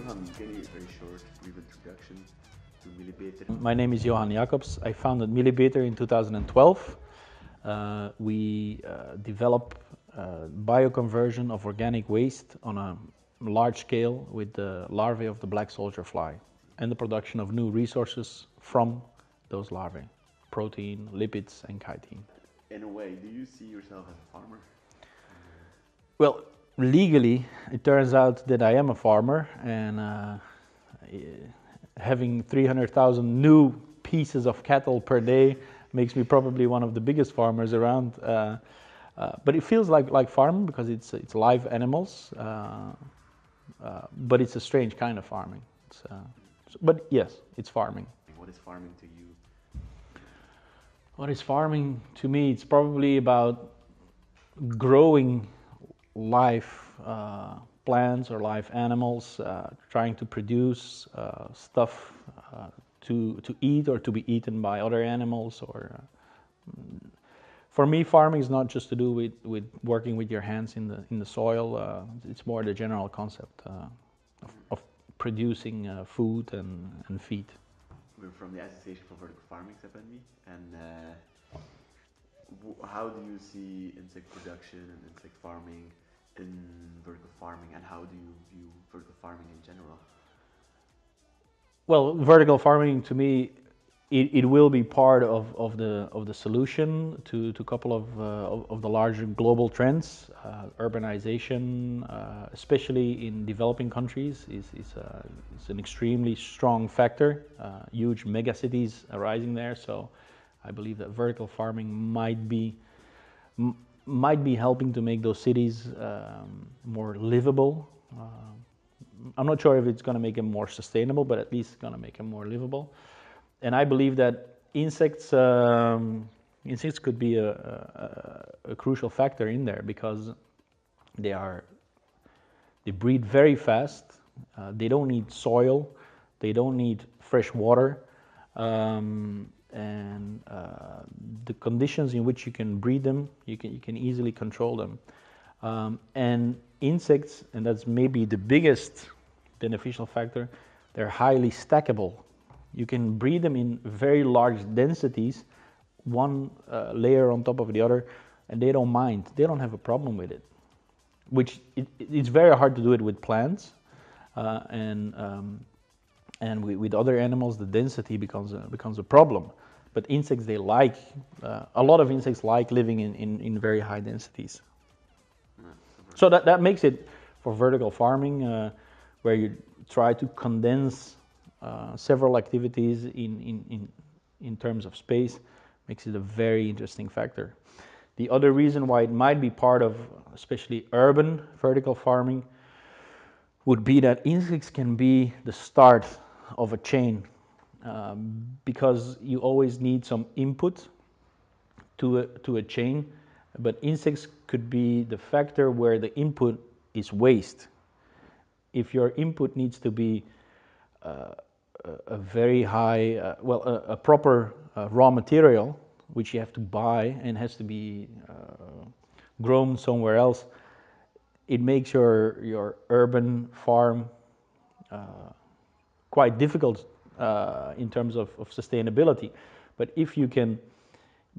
Johan, can you very short, brief introduction to Millibeter? My name is Johan Jacobs. I founded Milibeter in 2012. We develop bioconversion of organic waste on a large scale with the larvae of the black soldier fly and the production of new resources from those larvae, protein, lipids and chitin. In a way, do you see yourself as a farmer? Well, legally, it turns out that I am a farmer, and having 300,000 new pieces of cattle per day makes me probably one of the biggest farmers around. But it feels like farming because it's live animals, but it's a strange kind of farming. But yes, it's farming. What is farming to you? What is farming to me? It's probably about growing live plants or live animals, trying to produce stuff to eat or to be eaten by other animals. Or for me, farming is not just to do with working with your hands in the soil. It's more the general concept of producing food and feed. We're from the Association for Vertical Farming, September, and how do you see insect production and insect farming in vertical farming, and how do you view vertical farming in general? Well, vertical farming to me, it will be part of the solution to a couple of the larger global trends. Urbanization, especially in developing countries, is an extremely strong factor. Huge megacities arising there, so I believe that vertical farming might be helping to make those cities more livable. I'm not sure if it's going to make them more sustainable, but at least it's going to make them more livable. And I believe that insects could be a crucial factor in there because they breed very fast. They don't need soil, they don't need fresh water, and the conditions in which you can breed them, you can easily control them. And insects, and that's maybe the biggest beneficial factor, they're highly stackable. You can breed them in very large densities, one layer on top of the other, and they don't mind. They don't have a problem with it. It's very hard to do it with plants, and with other animals, the density becomes a problem. But insects, they like a lot of insects like living in very high densities. So that makes it for vertical farming, where you try to condense several activities in terms of space, makes it a very interesting factor. The other reason why it might be part of especially urban vertical farming would be that insects can be the start of a chain, because you always need some input to a chain, but insects could be the factor where the input is waste. If your input needs to be a very high, a proper raw material, which you have to buy and has to be grown somewhere else, it makes your urban farm quite difficult in terms of sustainability. But if you can,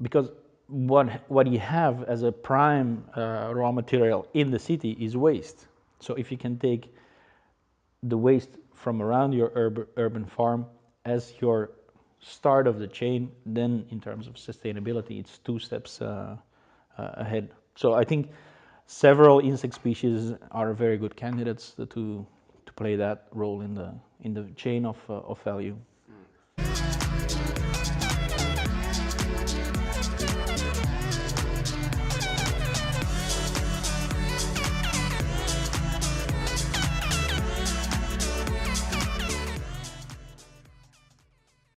because what you have as a prime raw material in the city is waste. So if you can take the waste from around your urban farm as your start of the chain, then in terms of sustainability, it's 2 steps ahead. So I think several insect species are very good candidates to play that role in the chain of value.